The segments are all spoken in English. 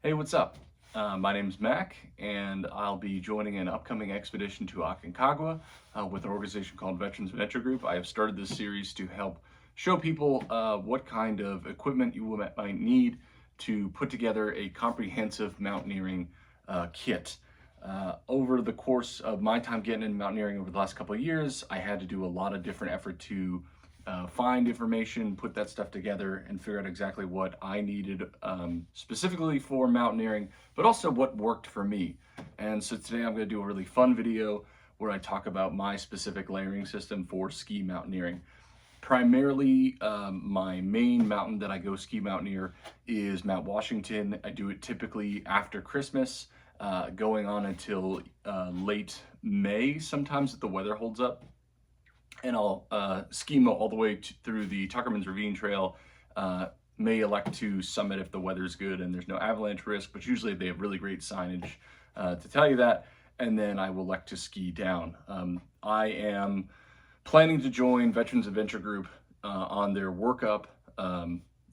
Hey, what's up? My name's Mac, and I'll be joining an upcoming expedition to Aconcagua with an organization called Veterans Venture Group. I have started this series to help show people what kind of equipment you might need to put together a comprehensive mountaineering kit. Over the course of my time getting into mountaineering over the last couple of years, I had to do a lot of different effort to find information, put that stuff together, and figure out exactly what I needed specifically for mountaineering, but also what worked for me. And so today I'm going to do a really fun video where I talk about my specific layering system for ski mountaineering. Primarily, my main mountain that I go ski mountaineer is Mount Washington. I do it typically after Christmas, going on until late May sometimes if the weather holds up. And I'll ski all the way through the Tuckerman's Ravine Trail. May elect to summit if the weather's good and there's no avalanche risk, but usually they have really great signage to tell you that. And then I will elect to ski down. I am planning to join Veterans Adventure Group on their workup.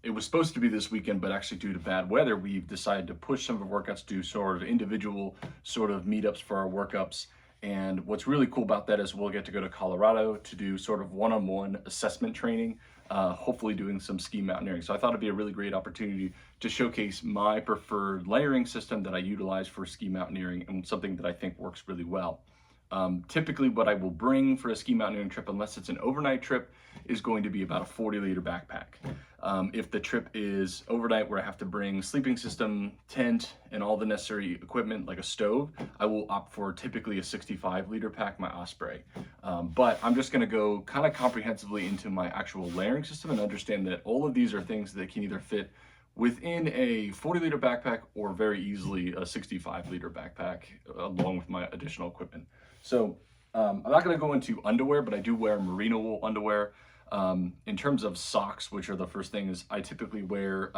It was supposed to be this weekend, but actually due to bad weather, we've decided to push some of our workouts to sort of individual sort of meetups for our workups. And what's really cool about that is we'll get to go to Colorado to do sort of one-on-one assessment training, hopefully doing some ski mountaineering. So I thought it'd be a really great opportunity to showcase my preferred layering system that I utilize for ski mountaineering and something that I think works really well. Typically what I will bring for a ski mountaineering trip, unless it's an overnight trip, is going to be about a 40-liter backpack. If the trip is overnight where I have to bring sleeping system, tent, and all the necessary equipment like a stove, I will opt for typically a 65-liter pack, my Osprey. But I'm just gonna go kind of comprehensively into my actual layering system and understand that all of these are things that can either fit within a 40-liter backpack or very easily a 65-liter backpack along with my additional equipment. So I'm not going to go into underwear, but I do wear merino wool underwear. In terms of socks, which are the first things I typically wear,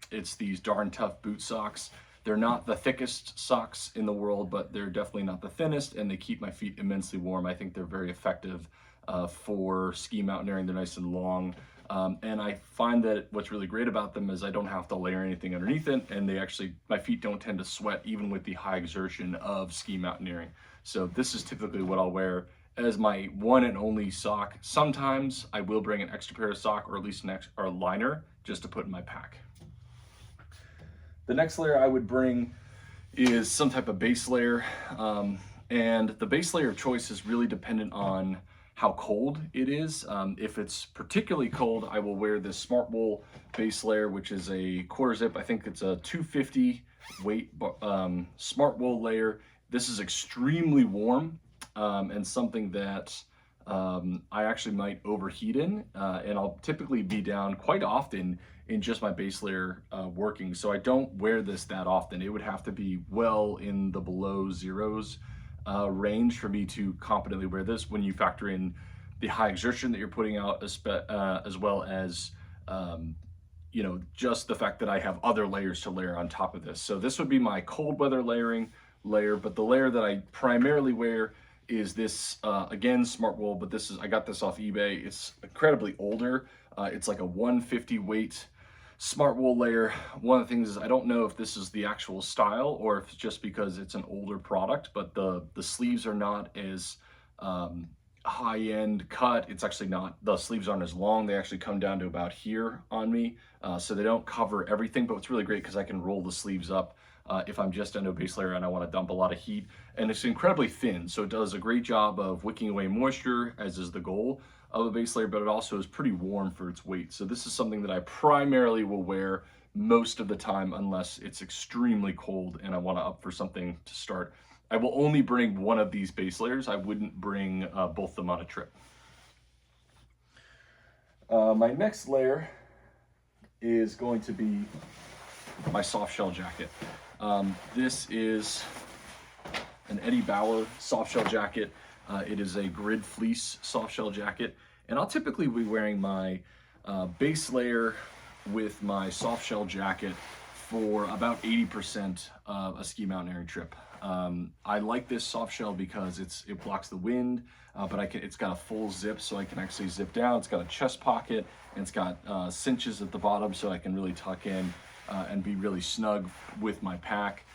it's these Darn Tough boot socks. They're not the thickest socks in the world, but they're definitely not the thinnest, and they keep my feet immensely warm. I think they're very effective for ski mountaineering. They're nice and long. And I find that what's really great about them is I don't have to layer anything underneath it, and my feet don't tend to sweat even with the high exertion of ski mountaineering. So this is typically what I'll wear as my one and only sock. Sometimes I will bring an extra pair of sock or at least a liner just to put in my pack. The next layer I would bring is some type of base layer. And the base layer of choice is really dependent on how cold it is. If it's particularly cold, I will wear this Smart Wool base layer, which is a quarter zip. I think it's a 250 weight Smart Wool layer. This is extremely warm and something that I actually might overheat in, and I'll typically be down quite often in just my base layer working. So I don't wear this that often. It would have to be well in the below zeros range for me to competently wear this when you factor in the high exertion that you're putting out, as well as just the fact that I have other layers to layer on top of this. So this would be my cold weather layering layer, but the layer that I primarily wear is this again Smart Wool, but I got this off eBay. It's incredibly older. It's like a 150 weight Smart Wool layer. One of the things is I don't know if this is the actual style or if it's just because it's an older product, but the sleeves are not as high-end cut. It's actually not, the sleeves aren't as long. They actually come down to about here on me. So they don't cover everything, but it's really great because I can roll the sleeves up if I'm just into a base layer and I want to dump a lot of heat. And it's incredibly thin, so it does a great job of wicking away moisture, as is the goal of a base layer, but it also is pretty warm for its weight. So this is something that I primarily will wear most of the time unless it's extremely cold and I want to up for something to start. I will only bring one of these base layers. I wouldn't bring both of them on a trip. My next layer is going to be my soft shell jacket. This is an Eddie Bauer soft shell jacket. It is a grid fleece soft shell jacket, and I'll typically be wearing my base layer with my soft shell jacket for about 80% of a ski mountaineering trip. I like this soft shell because it blocks the wind, but it's got a full zip, so I can actually zip down. It's got a chest pocket, and it's got cinches at the bottom, so I can really tuck in. and be really snug with my pack.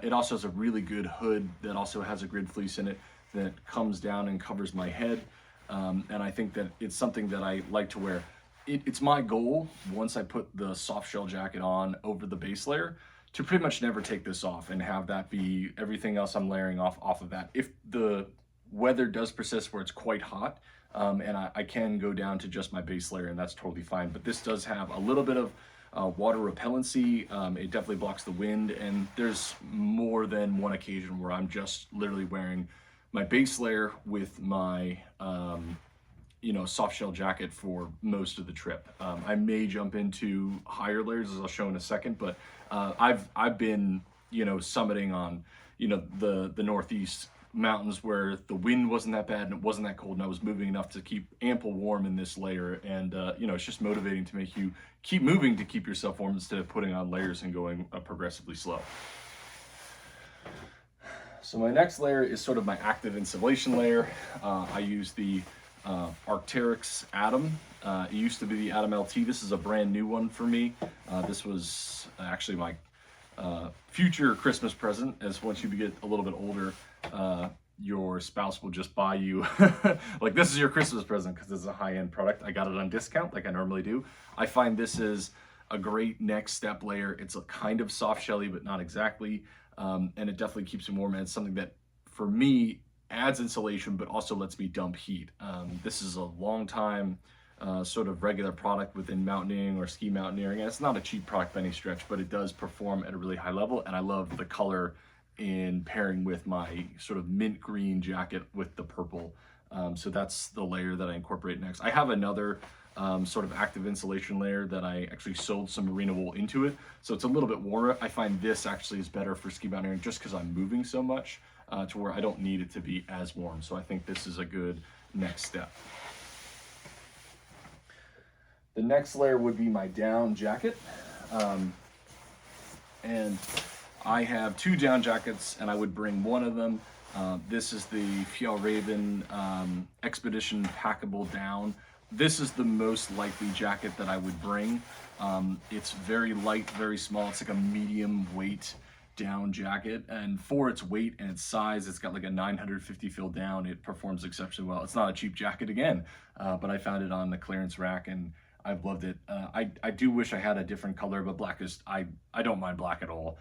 It also has a really good hood that also has a grid fleece in it that comes down and covers my head. And I think that it's something that I like to wear. It's my goal, once I put the soft shell jacket on over the base layer, to pretty much never take this off and have that be everything else I'm layering off of that. If the weather does persist where it's quite hot, and I can go down to just my base layer, and that's totally fine. But this does have a little bit of water repellency. It definitely blocks the wind, and there's more than one occasion where I'm just literally wearing my base layer with my soft shell jacket for most of the trip. I may jump into higher layers, as I'll show in a second, but I've been summiting on the Northeast mountains where the wind wasn't that bad and it wasn't that cold, and I was moving enough to keep ample warm in this layer. And it's just motivating to make you keep moving to keep yourself warm instead of putting on layers and going progressively slow. So my next layer is sort of my active insulation layer. I use the Arc'teryx Atom. It used to be the Atom LT. This is a brand new one for me. This was actually my future Christmas present, as once you get a little bit older, your spouse will just buy you like, this is your Christmas present, because this is a high-end product. I got it on discount like I normally do. I find this is a great next step layer. It's a kind of soft shelly, but not exactly, and it definitely keeps me warm, and it's something that for me adds insulation but also lets me dump heat. This is a long time sort of regular product within mountaineering or ski mountaineering, and it's not a cheap product by any stretch, but it does perform at a really high level, and I love the color in pairing with my sort of mint green jacket with the purple. So that's the layer that I incorporate next. I have another sort of active insulation layer that I actually sewed some merino wool into it, so it's a little bit warmer. I find this actually is better for ski mountaineering just because I'm moving so much to where I don't need it to be as warm. So I think this is a good next step. The next layer would be my down jacket. And I have two down jackets, and I would bring one of them. This is the Fjällräven Expedition Packable Down. This is the most likely jacket that I would bring. It's very light, very small. It's like a medium weight down jacket, and for its weight and its size, it's got like a 950 fill down. It performs exceptionally well. It's not a cheap jacket again, but I found it on the clearance rack and I've loved it. I do wish I had a different color, but black is, I don't mind black at all.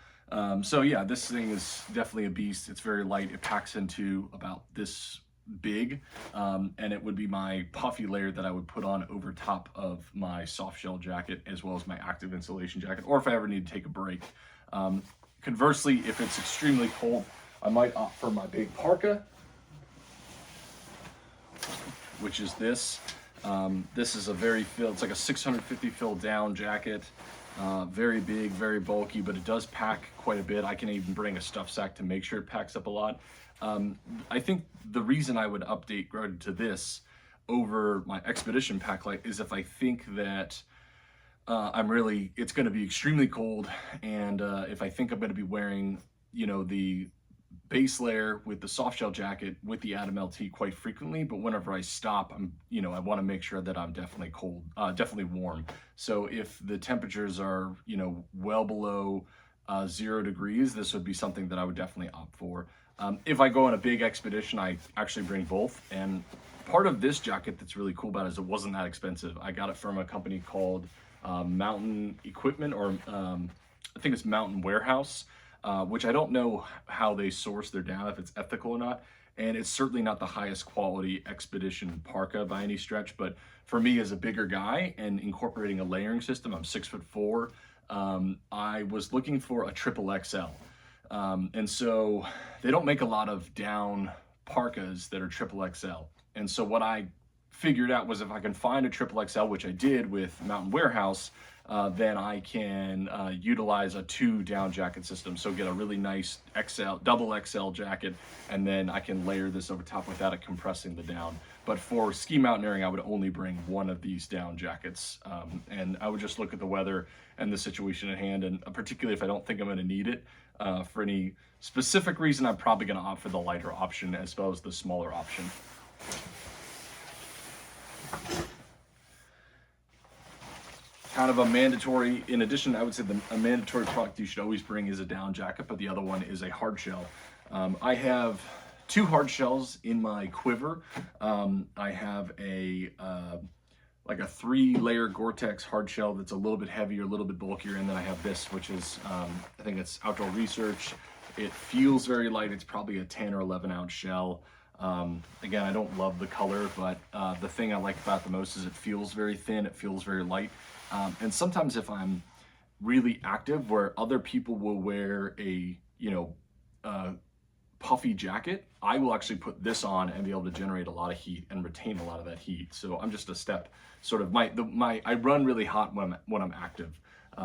So yeah, this thing is definitely a beast. It's very light. It packs into about this big, and it would be my puffy layer that I would put on over top of my soft shell jacket, as well as my active insulation jacket, or if I ever need to take a break. Conversely, if it's extremely cold, I might opt for my big parka, which is this. This is a very filled, it's like a 650 fill down jacket. Very big, very bulky, but it does pack quite a bit. I can even bring a stuff sack to make sure it packs up a lot. I think the reason I would upgrade to this over my Expedition pack light is if I think that it's going to be extremely cold, and if I think I'm going to be wearing, the base layer with the soft shell jacket with the Atom LT quite frequently, but whenever I stop, I want to make sure that I'm definitely cold, definitely warm. So if the temperatures are, well below 0 degrees, this would be something that I would definitely opt for. If I go on a big expedition, I actually bring both, and part of this jacket that's really cool about it is it wasn't that expensive. I got it from a company called Mountain Equipment, or I think it's Mountain Warehouse, which I don't know how they source their down, if it's ethical or not. And it's certainly not the highest quality Expedition parka by any stretch, but for me as a bigger guy and incorporating a layering system, I'm 6'4". I was looking for a triple XL. And so they don't make a lot of down parkas that are triple XL. And so what I figured out was if I can find a triple XL, which I did with Mountain Warehouse, then I can utilize a 2 down jacket system. So get a really nice double XL jacket, and then I can layer this over top without it compressing the down. But for ski mountaineering, I would only bring one of these down jackets. And I would just look at the weather and the situation at hand, and particularly if I don't think I'm gonna need it for any specific reason, I'm probably gonna opt for the lighter option as well as the smaller option. kind of a mandatory, in addition, I would say a mandatory product you should always bring is a down jacket, but the other one is a hard shell. I have 2 hard shells in my quiver. I have a like a 3-layer Gore-Tex hard shell that's a little bit heavier, a little bit bulkier, and then I have this, which is, I think it's Outdoor Research. It feels very light. It's probably a 10 or 11 ounce shell. Again, I don't love the color, but the thing I like about it the most is it feels very thin, it feels very light. And sometimes if I'm really active, where other people will wear a, puffy jacket, I will actually put this on and be able to generate a lot of heat and retain a lot of that heat. So I'm just a step sort of I run really hot when I'm active.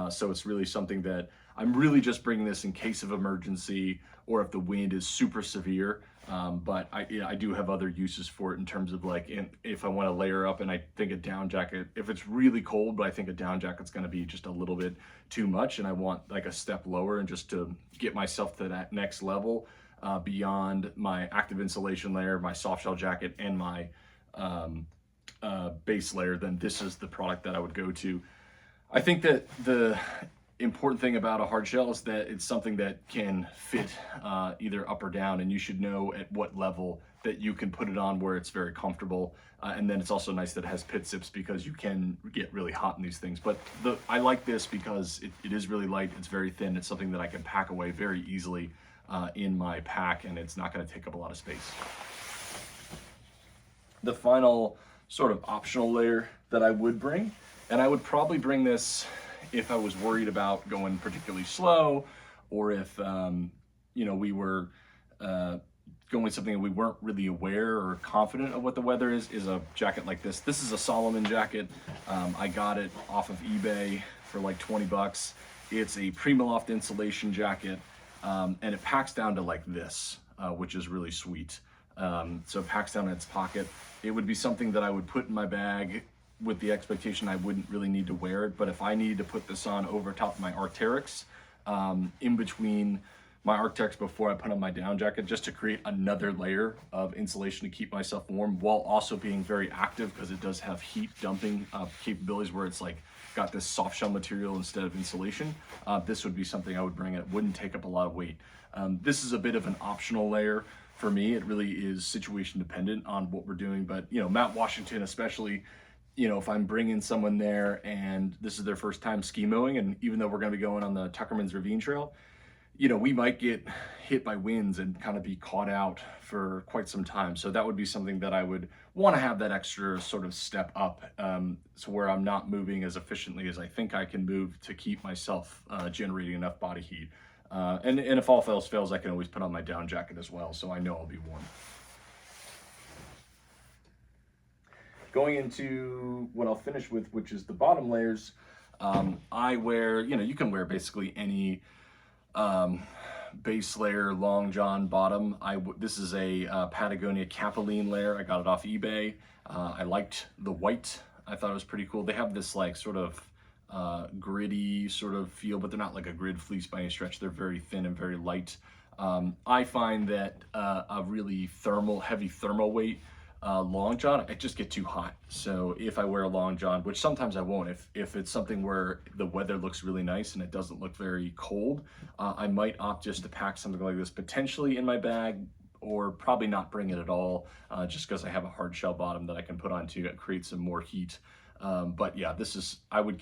So it's really something that I'm really just bringing this in case of emergency or if the wind is super severe. But I do have other uses for it in terms of like if I want to layer up, and I think a down jacket, if it's really cold, but I think a down jacket's going to be just a little bit too much and I want like a step lower and just to get myself to that next level beyond my active insulation layer, my soft shell jacket, and my base layer, then this is the product that I would go to. I think that the important thing about a hard shell is that it's something that can fit either up or down, and you should know at what level that you can put it on where it's very comfortable. And then it's also nice that it has pit zips because you can get really hot in these things. But I like this because it is really light, it's very thin, it's something that I can pack away very easily in my pack, and it's not going to take up a lot of space. The final sort of optional layer that I would bring, and I would probably bring this if I was worried about going particularly slow, or if we were going with something that we weren't really aware or confident of what the weather is a jacket like this. This is a Solomon jacket. I got it off of eBay for like 20 bucks. It's a Primaloft insulation jacket, and it packs down to like this, which is really sweet. So it packs down in its pocket. It would be something that I would put in my bag with the expectation I wouldn't really need to wear it, but if I needed to put this on over top of my Arc'teryx, in between my Arc'teryx before I put on my down jacket, just to create another layer of insulation to keep myself warm while also being very active, because it does have heat dumping capabilities where it's like got this soft shell material instead of insulation. This would be something I would bring. It wouldn't take up a lot of weight. This is a bit of an optional layer for me. It really is situation dependent on what we're doing, but Mount Washington especially, if I'm bringing someone there and this is their first time ski mowing, and even though we're going to be going on the Tuckerman's Ravine Trail, we might get hit by winds and kind of be caught out for quite some time. So that would be something that I would want to have that extra sort of step up, so where I'm not moving as efficiently as I think I can move to keep myself generating enough body heat. And if all else fails, I can always put on my down jacket as well, so I know I'll be warm. Going into what I'll finish with, which is the bottom layers, I wear, you can wear basically any base layer, long john bottom. This is a Patagonia Capilene layer. I got it off eBay. I liked the white. I thought it was pretty cool. They have this like sort of gritty sort of feel, but they're not like a grid fleece by any stretch. They're very thin and very light. I find that a really heavy thermal weight long john, I just get too hot. So if I wear a long john, which sometimes I won't, if it's something where the weather looks really nice and it doesn't look very cold, I might opt just to pack something like this potentially in my bag, or probably not bring it at all, just because I have a hard shell bottom that I can put on to create some more heat. But yeah, I would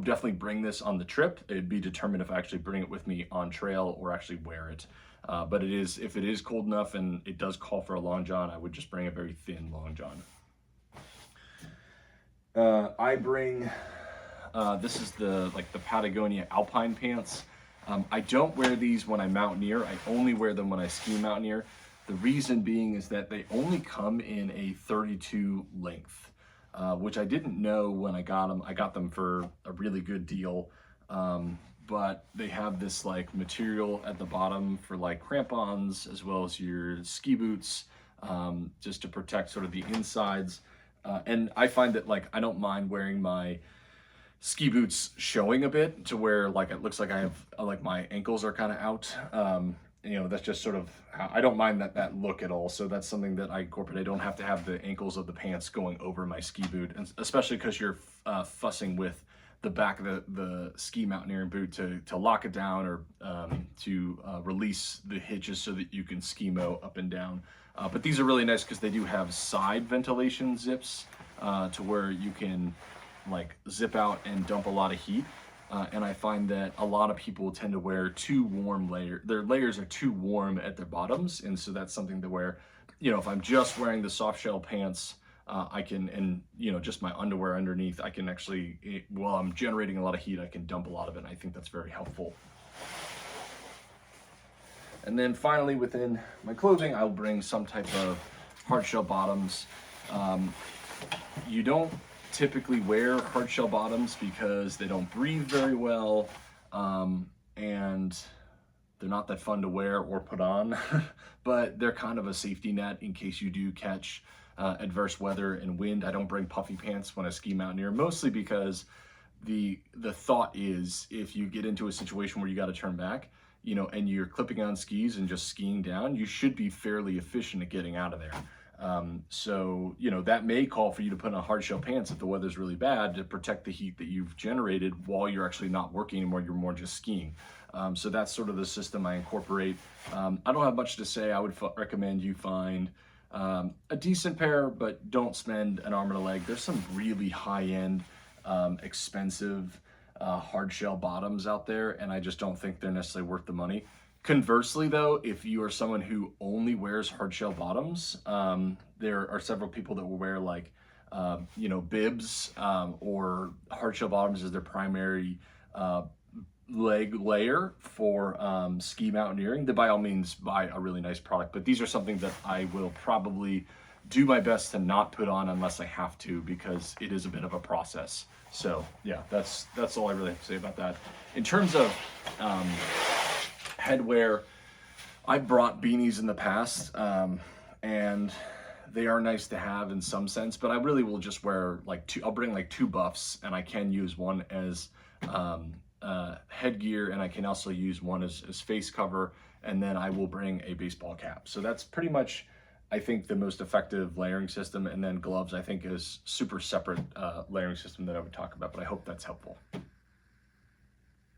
definitely bring this on the trip. It'd be determined if I actually bring it with me on trail or actually wear it. But if it is cold enough and it does call for a long john, I would just bring a very thin long john. I bring, this is the Patagonia Alpine pants. I don't wear these when I mountaineer. I only wear them when I ski mountaineer. The reason being is that they only come in a 32 length, which I didn't know when I got them. I got them for a really good deal. But they have this like material at the bottom for like crampons, as well as your ski boots, just to protect sort of the insides. And I find that like, I don't mind wearing my ski boots showing a bit to where like, it looks like I have, like my ankles are kind of out. you know, that's just sort of how I don't mind that look at all. So that's something that I incorporate. I don't have to have the ankles of the pants going over my ski boot, and especially because you're fussing with the back of the ski mountaineering boot to lock it down, or to release the hitches so that you can ski-mo up and down. But these are really nice because they do have side ventilation zips to where you can like zip out and dump a lot of heat. And I find that a lot of people tend to wear too warm their layers are too warm at their bottoms. And so that's something to wear, you know, if I'm just wearing the soft shell pants, I can, and you know, just my underwear underneath, I can actually, while I'm generating a lot of heat, I can dump a lot of it. And I think that's very helpful. And then finally, within my clothing, I'll bring some type of hard shell bottoms. You don't typically wear hard shell bottoms because they don't breathe very well, and they're not that fun to wear or put on, but they're kind of a safety net in case you do catch adverse weather and wind. I don't bring puffy pants when I ski mountaineer, mostly because the thought is if you get into a situation where you got to turn back, you know, and you're clipping on skis and just skiing down, you should be fairly efficient at getting out of there. So, you know, that may call for you to put on hard shell pants if the weather's really bad to protect the heat that you've generated while you're actually not working anymore, you're more just skiing. So that's sort of the system I incorporate. I don't have much to say. I would recommend you find a decent pair, but don't spend an arm and a leg. There's some really high-end, expensive hard shell bottoms out there, and I just don't think they're necessarily worth the money. Conversely, though, if you are someone who only wears hard shell bottoms, there are several people that will wear like, you know, bibs or hard shell bottoms as their primary leg layer for ski mountaineering. Then by all means buy a really nice product, but these are something that I will probably do my best to not put on unless I have to, because it is a bit of a process. So yeah, that's all I really have to say about that. In terms of headwear, I brought beanies in the past, and they are nice to have in some sense, but I really will just wear like I'll bring like two buffs, and I can use one as headgear, and I can also use one as face cover, and then I will bring a baseball cap. So that's pretty much, I think, the most effective layering system. And then gloves, I think, is super separate layering system that I would talk about, but I hope that's helpful.